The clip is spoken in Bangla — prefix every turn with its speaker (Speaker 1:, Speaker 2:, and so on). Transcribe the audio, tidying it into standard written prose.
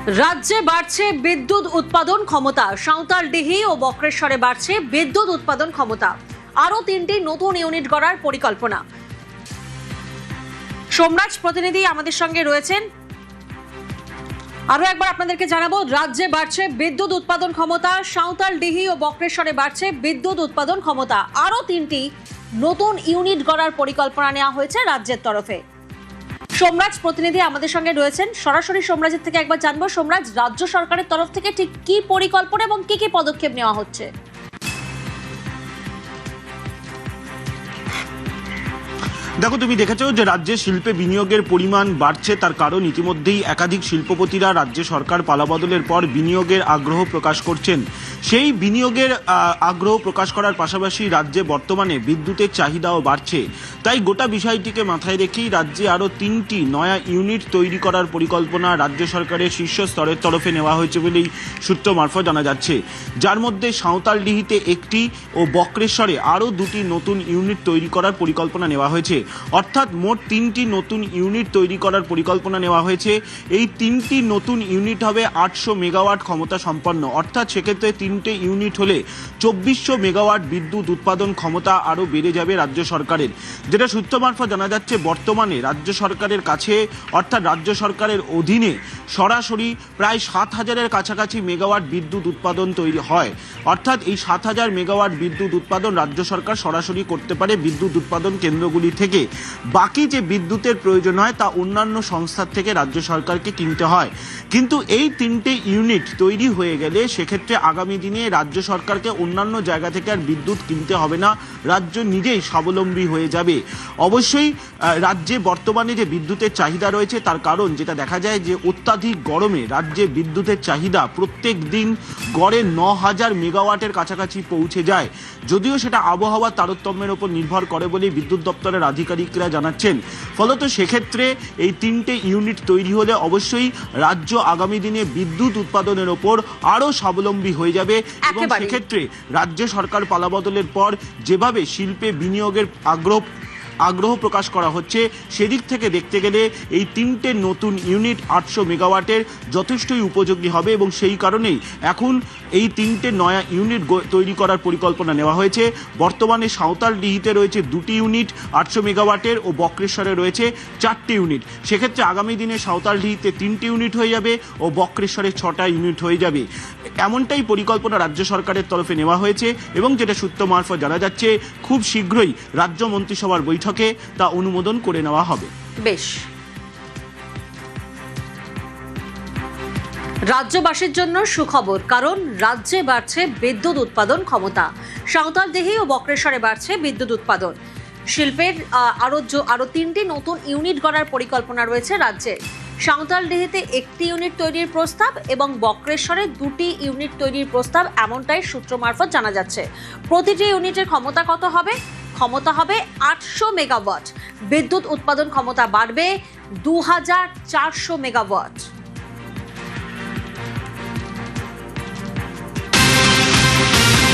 Speaker 1: রাজ্যে বাড়ছে বিদ্যুৎ উৎপাদন ক্ষমতা। সাঁওতালডিহি ও বক্রেশ্বরে বাড়ছে বিদ্যুৎ উৎপাদন ক্ষমতা। আরো 3টি নতুন ইউনিট গড়ার পরিকল্পনা। সোমরাজ প্রতিনিধি আমাদের সঙ্গে রয়েছেন। আরো একবার আপনাদেরকে জানাবো, রাজ্যে বাড়ছে বিদ্যুৎ উৎপাদন ক্ষমতা। সাঁওতালডিহি ও বক্রেশ্বরে বাড়ছে বিদ্যুৎ উৎপাদন ক্ষমতা। আরো 3টি নতুন ইউনিট গড়ার পরিকল্পনা নেওয়া হয়েছে রাজ্যের তরফে। সোমরাজ প্রতিনিধি আমাদের সঙ্গে রয়েছেন। সরাসরি সোমরাজের থেকে একবার জানবো, সোমরাজ, রাজ্য সরকারের তরফ থেকে ঠিক কি পরিকল্পনা এবং কি কি পদক্ষেপ নেওয়া হচ্ছে?
Speaker 2: দেখো, তুমি দেখেছো যে রাজ্যে শিল্পে বিনিয়োগের পরিমাণ বাড়ছে। তার কারণ ইতিমধ্যেই একাধিক শিল্পপতিরা রাজ্য সরকার পালাবদলের পর বিনিয়োগের আগ্রহ প্রকাশ করছেন। সেই বিনিয়োগের আগ্রহ প্রকাশ করার পাশাপাশি রাজ্যে বর্তমানে বিদ্যুতের চাহিদাও বাড়ছে। তাই গোটা বিষয়টিকে মাথায় রেখেই রাজ্যে আরও 3টি নয়া ইউনিট তৈরি করার পরিকল্পনা রাজ্য সরকারের শীর্ষ স্তরের তরফে নেওয়া হয়েছে বলেই সূত্র মারফত জানা যাচ্ছে। যার মধ্যে সাঁওতালডিহিতে একটি ও বক্রেশ্বরে আরও 2টি নতুন ইউনিট তৈরি করার পরিকল্পনা নেওয়া হয়েছে। অর্থাৎ মোট 3টি নতুন ইউনিট তৈরি করার পরিকল্পনা নেওয়া হয়েছে। এই 3টি নতুন ইউনিট হবে 800 মেগাওয়াট ক্ষমতা সম্পন্ন। অর্থাৎ সেক্ষেত্রে 3টে ইউনিট হলে 2400 মেগাওয়াট বিদ্যুৎ উৎপাদন ক্ষমতা আরও বেড়ে যাবে রাজ্য সরকারের। যেটা সূত্র মারফত জানা যাচ্ছে, বর্তমানে রাজ্য সরকারের কাছে অর্থাৎ রাজ্য সরকারের অধীনে সরাসরি প্রায় 7000-এর কাছাকাছি মেগাওয়াট বিদ্যুৎ উৎপাদন তৈরি হয়। অর্থাৎ এই 7000 মেগাওয়াট বিদ্যুৎ উৎপাদন রাজ্য সরকার সরাসরি করতে পারে বিদ্যুৎ উৎপাদন কেন্দ্রগুলি থেকে। বাকি যে বিদ্যুতের প্রয়োজন হয় তা অন্যান্য সংস্থার থেকে রাজ্য সরকারকে কিনতে হয়। কিন্তু এই 3টে ইউনিট তৈরি হয়ে গেলে সেক্ষেত্রে আগামী দিনে রাজ্য সরকারকে অন্যান্য জায়গা থেকে আর বিদ্যুৎ কিনতে হবে না, রাজ্য নিজেই স্বাবলম্বী হয়ে যাবে। অবশ্যই রাজ্যে বর্তমানে যে বিদ্যুতের চাহিদা রয়েছে তার কারণ যেটা দেখা যায় যে অত্যাধিক গরমে রাজ্যে বিদ্যুতের চাহিদা প্রত্যেক দিন গড়ে 9000 মেগাওয়াটের কাছাকাছি পৌঁছে যায়। যদিও সেটা আবহাওয়ার তারতম্যের উপর নির্ভর করে বলে বিদ্যুৎ দপ্তরের আধিকারিকরা জানাচ্ছেন। ফলত সেক্ষেত্রে এই 3টে ইউনিট তৈরি হলে অবশ্যই রাজ্য আগামী দিনে বিদ্যুৎ উৎপাদনের ওপর আরও স্বাবলম্বী হয়ে যাবে। এবং সেক্ষেত্রে রাজ্য সরকার পালাবদলের পর যেভাবে শিল্পে বিনিয়োগের আগ্রহ প্রকাশ করা হচ্ছে সেদিক থেকে দেখতে গেলে এই 3টে নতুন ইউনিট 800 মেগাওয়াটের যথেষ্টই উপযোগী হবে। এবং সেই কারণেই এখন এই 3টে নয়া ইউনিট তৈরি করার পরিকল্পনা নেওয়া হয়েছে। বর্তমানে সাঁওতালডিহিতে রয়েছে 2টি ইউনিট 800 মেগাওয়াটের ও বক্রেশ্বরে রয়েছে 4টি ইউনিট। সেক্ষেত্রে আগামী দিনে সাঁওতালডিহিতে 3টি ইউনিট হয়ে যাবে ও বক্রেশ্বরে 6টা ইউনিট হয়ে যাবে। এমনটাই পরিকল্পনা রাজ্য সরকারের তরফে নেওয়া হয়েছে এবং যেটা সূত্র মারফত জানা যাচ্ছে খুব শীঘ্রই রাজ্য মন্ত্রিসভার বৈঠকে তা অনুমোদন করে নেওয়া হবে।
Speaker 1: বেশ, রাজ্যবাসীর জন্য সুখবর, কারণ রাজ্যে বাড়ছে বিদ্যুৎ উৎপাদন ক্ষমতা। সাঁওতালডিহি ও বক্রেশ্বরে বাড়ছে বিদ্যুৎ উৎপাদন। শিল্পের আরো 3টি নতুন ইউনিট গড়ার পরিকল্পনা রয়েছে রাজ্যে। সাঁওতালডিহিতে 1টি ইউনিট তৈরির প্রস্তাব এবং বক্রেশ্বরে 2টি ইউনিট তৈরির প্রস্তাব, এমনটাই সূত্র মারফত জানা যাচ্ছে। প্রতিটি ইউনিটের ক্ষমতা কত হবে? ক্ষমতা হবে 800 মেগাওয়াট। বিদ্যুৎ উৎপাদন ক্ষমতা বাড়বে 2400 মেগাওয়াট।